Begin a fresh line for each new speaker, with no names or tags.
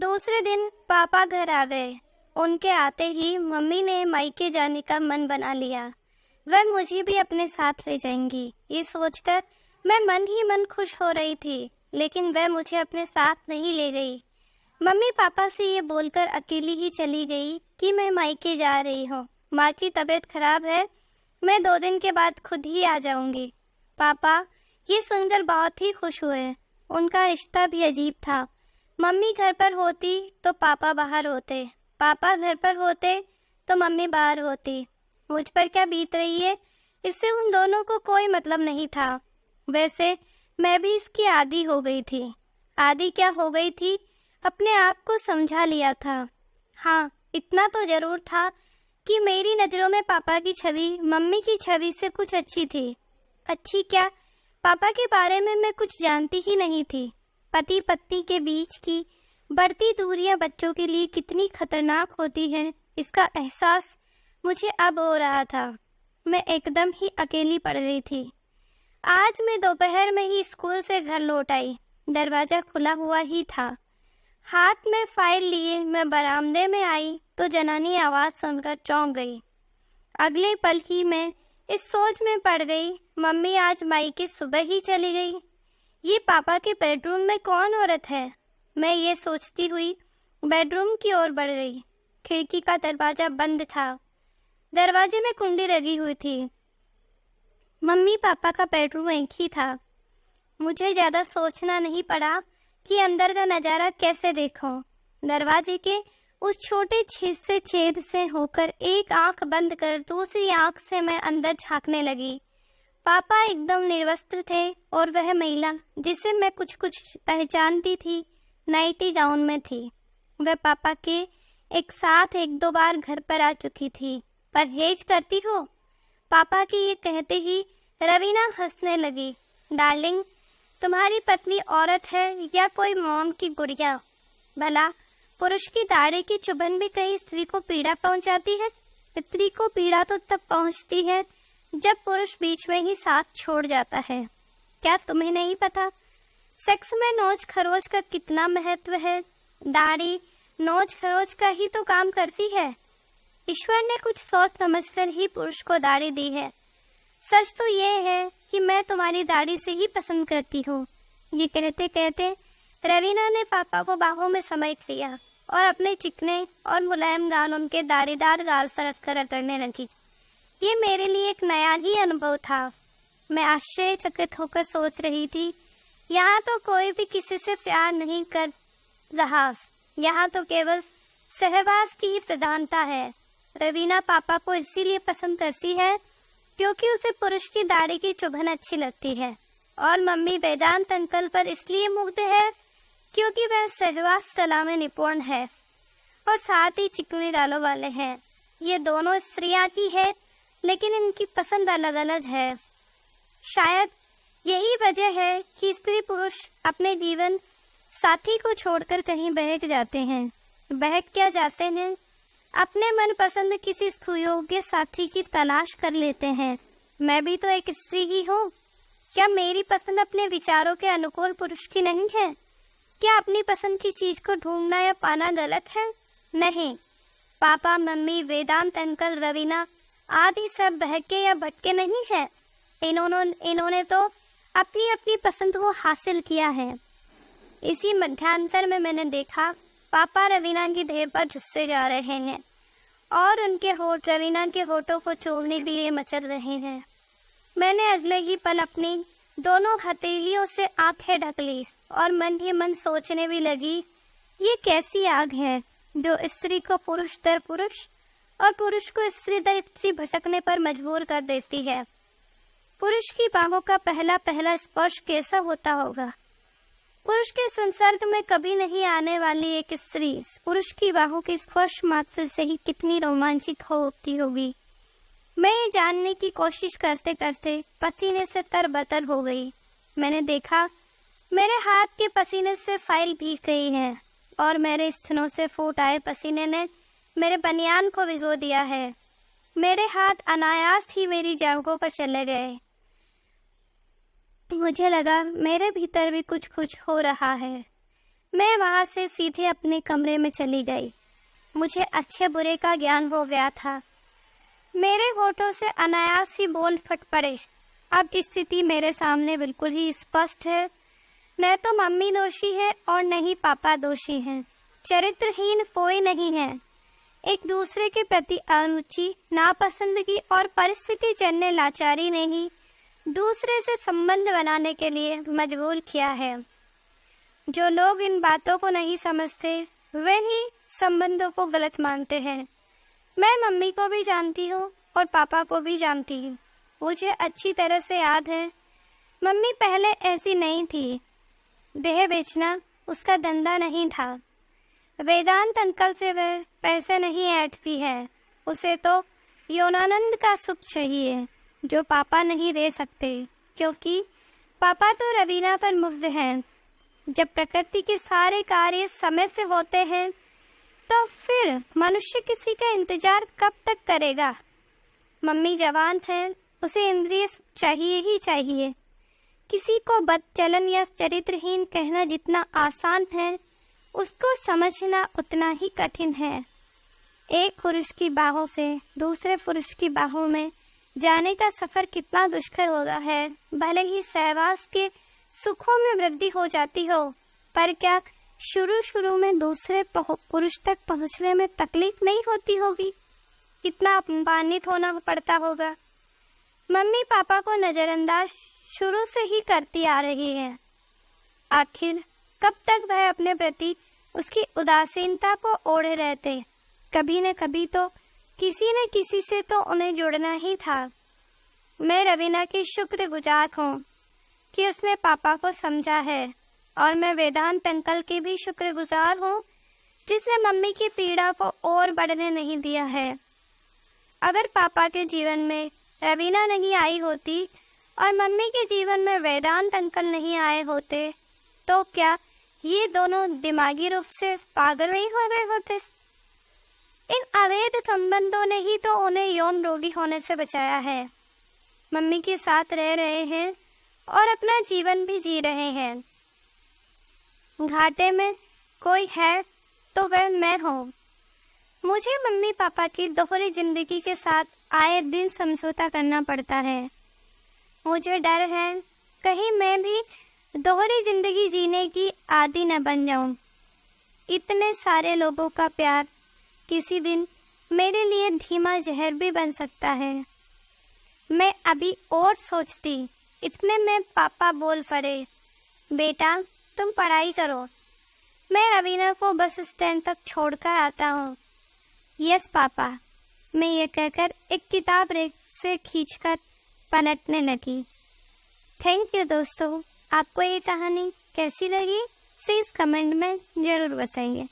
दूसरे दिन पापा घर आ गए। उनके आते ही मम्मी ने मायके जाने का मन बना लिया। वह मुझे भी अपने साथ ले जाएंगी, ये सोचकर मैं मन ही मन खुश हो रही थी, लेकिन वह मुझे अपने साथ नहीं ले गई। मम्मी पापा से ये बोलकर अकेली ही चली गई कि मैं मायके जा रही हूँ, माँ की तबीयत खराब है, मैं 2 दिन के बाद खुद ही आ जाऊंगी। पापा ये सुनकर बहुत ही खुश हुए। उनका रिश्ता भी अजीब था। मम्मी घर पर होती तो पापा बाहर होते, पापा घर पर होते तो मम्मी बाहर होती। मुझ पर क्या बीत रही है, इससे उन दोनों को कोई मतलब नहीं था। वैसे मैं भी इसकी आदी हो गई थी। आदी क्या हो गई थी, अपने आप को समझा लिया था। हाँ, इतना तो जरूर था कि मेरी नज़रों में पापा की छवि मम्मी की छवि से कुछ अच्छी थी। अच्छी क्या, पापा के बारे में मैं कुछ जानती ही नहीं थी। पति पत्नी के बीच की बढ़ती दूरियां बच्चों के लिए कितनी खतरनाक होती हैं, इसका एहसास मुझे अब हो रहा था। मैं एकदम ही अकेली पड़ रही थी। आज मैं दोपहर में ही स्कूल से घर लौट आई। दरवाज़ा खुला हुआ ही था। हाथ में फाइल लिए मैं बरामदे में आई तो जनानी आवाज़ सुनकर चौंक गई। अगले पल ही मैं इस सोच में पड़ गई, मम्मी आज मायके सुबह ही चली गई। ये पापा के बेडरूम में कौन औरत है? मैं ये सोचती हुई बेडरूम की ओर बढ़ गई। खिड़की का दरवाज़ा बंद था। दरवाजे में कुंडी लगी हुई थी। मम्मी पापा का बेडरूम एक ही था। मुझे ज़्यादा सोचना नहीं पड़ा कि अंदर का नज़ारा कैसे देखूं। दरवाजे के उस छोटे छेद से होकर एक आंख बंद कर दूसरी आंख से मैं अंदर झांकने लगी। पापा एकदम निर्वस्त्र थे और वह महिला जिसे मैं कुछ कुछ पहचानती थी नाइटी गाउन में थी। वह पापा के एक साथ 1-2 बार घर पर आ चुकी थी। परहेज करती हो? पापा की ये कहते ही रवीना हंसने लगी। डार्लिंग, तुम्हारी पत्नी औरत है या कोई मॉम की गुड़िया? भला पुरुष की दाढ़ी की चुभन भी कहीं स्त्री को पीड़ा पहुंचाती है? स्त्री को पीड़ा तो तब पहुंचती है जब पुरुष बीच में ही साथ छोड़ जाता है। क्या तुम्हें नहीं पता सेक्स में नोच खरोच का कितना महत्व है? दाढ़ी नोच खरोच का ही तो काम करती है। ईश्वर ने कुछ सोच समझकर ही पुरुष को दाढ़ी दी है। सच तो ये है कि मैं तुम्हारी दाढ़ी से ही पसंद करती हूँ। ये कहते कहते रवीना ने पापा को बाहों में समेट लिया और अपने चिकने और मुलायम गाल उनके दाढ़ीदार गाल से रखकर रगड़ने लगी। ये मेरे लिए एक नया ही अनुभव था। मैं आश्चर्यचकित होकर सोच रही थी, यहाँ तो कोई भी किसी से प्यार नहीं कर रहा, यहाँ तो केवल सहवास की ही प्रधानता है। रवीना पापा को इसीलिए पसंद करती है क्योंकि उसे पुरुष की दाढ़ी की चुभन अच्छी लगती है, और मम्मी वेदांत अंकल पर इसलिए मुग्ध है क्योंकि वह सहवास कला में निपुण है और साथ ही चिकनी गालों वाले हैं। ये दोनों स्त्रियां की है, लेकिन इनकी पसंद अलग अलग है। शायद यही वजह है कि स्त्री पुरुष अपने जीवन साथी को छोड़कर कहीं बहक जाते हैं। बहक क्या जाते हैं, अपने मनपसंद किसी सुयोग्य साथी की तलाश कर लेते हैं। मैं भी तो एक स्त्री ही हूँ। क्या मेरी पसंद अपने विचारों के अनुकूल पुरुष की नहीं है? क्या अपनी पसंद की चीज को ढूंढना या पाना गलत है? नहीं। पापा, मम्मी, वेदांत अंकल, रवीना आदि सब बहके या भटके नहीं है। इन्होंने तो अपनी अपनी पसंद को हासिल किया है। इसी मध्यांतर में मैंने देखा पापा रवीना की देह पर झुस्से जा रहे हैं और उनके होठ रवीना के होठों को चूमने के लिए मचल रहे हैं। मैंने अगले ही पल अपनी दोनों हथेलियों से आंखें ढक ली और मन ही मन सोचने भी लगी, ये कैसी आग है जो स्त्री को पुरुष दर पुरुष और पुरुष को स्त्री दर स्त्री भटकने पर मजबूर कर देती है। पुरुष की बाहों का पहला पहला स्पर्श कैसा होता होगा? पुरुष के संसर्ग में कभी नहीं आने वाली एक स्त्री पुरुष की बाहों के स्पर्श मात्र से ही कितनी रोमांचित होती होगी। मैं ये जानने की कोशिश करते करते पसीने से तरबतर हो गई। मैंने देखा मेरे हाथ के पसीने से फाइल भीग गई है और मेरे स्तनों से फूट आए पसीने ने मेरे बनियान को भिगो दिया है। मेरे हाथ अनायास ही मेरी जांघों पर चले गए। मुझे लगा मेरे भीतर भी कुछ कुछ हो रहा है। मैं वहां से सीधे अपने कमरे में चली गई। मुझे अच्छे बुरे का ज्ञान हो गया था। मेरे होठों से अनायास ही बोल फट पड़े। अब स्थिति मेरे सामने बिल्कुल ही स्पष्ट है। न तो मम्मी दोषी है और न ही पापा दोषी हैं। चरित्रहीन कोई नहीं है। एक दूसरे के प्रति अरुचि, नापसंदगी और परिस्थिति जन्य लाचारी ने ही दूसरे से संबंध बनाने के लिए मजबूर किया है। जो लोग इन बातों को नहीं समझते वे ही संबंधों को गलत मानते हैं। मैं मम्मी को भी जानती हूँ और पापा को भी जानती हूँ। मुझे अच्छी तरह से याद है, मम्मी पहले ऐसी नहीं थी। देह बेचना उसका धंधा नहीं था। वेदांत अंकल से वह पैसे नहीं ऐंठती है। उसे तो यौनानंद का सुख चाहिए जो पापा नहीं दे सकते, क्योंकि पापा तो रवीना पर मुग्ध हैं। जब प्रकृति के सारे कार्य समय से होते हैं तो फिर मनुष्य किसी का इंतजार कब तक करेगा। मम्मी जवान है, उसे इंद्रिय सुख चाहिए ही चाहिए। किसी को बदचलन या चरित्रहीन कहना जितना आसान है, उसको समझना उतना ही कठिन है। एक पुरुष की बाहों से दूसरे पुरुष की बाहों में जाने का सफर कितना दुष्कर होता है। भले ही सहवास के सुखों में वृद्धि हो जाती हो, पर क्या शुरू में दूसरे पुरुष तक पहुंचने में तकलीफ नहीं होती होगी? कितना अपमानित होना पड़ता होगा। मम्मी पापा को नजरअंदाज शुरू से ही करती आ रही है। आखिर कब तक वह अपने प्रति उसकी उदासीनता को ओढ़े रहते? कभी न कभी तो किसी न किसी से तो उन्हें जुड़ना ही था। मैं रवीना की शुक्रगुजार हूँ कि उसने पापा को समझा है, और मैं वेदांत अंकल की भी शुक्रगुजार हूँ जिसने मम्मी की पीड़ा को और बढ़ने नहीं दिया है। अगर पापा के जीवन में रवीना नहीं आई होती और मम्मी के जीवन में वेदांत अंकल नहीं आए होते, तो क्या ये दोनों दिमागी रूप से पागल नहीं हो गए होते? इन अवैध संबंधों ने ही तो उन्हें यौन रोगी होने से बचाया है। मम्मी के साथ रह रहे हैं और अपना जीवन भी जी रहे हैं। घाटे में कोई है तो वह मैं हूँ। मुझे मम्मी पापा की दोहरी जिंदगी के साथ आए दिन समझौता करना पड़ता है। मुझे डर है कहीं मैं भी दोहरी जिंदगी जीने की आदी न बन जाऊं। इतने सारे लोगों का प्यार किसी दिन मेरे लिए धीमा जहर भी बन सकता है। मैं अभी और सोचती, इसमें मैं पापा बोल पड़े, बेटा तुम पढ़ाई करो, मैं रवीना को बस स्टैंड तक छोड़कर आता हूँ। यस पापा, मैं ये कहकर एक किताब रेख से खींचकर पलटने लगी। थैंक यू दोस्तों, आपको ये कहानी कैसी लगी प्लीज कमेंट में जरूर बताइए।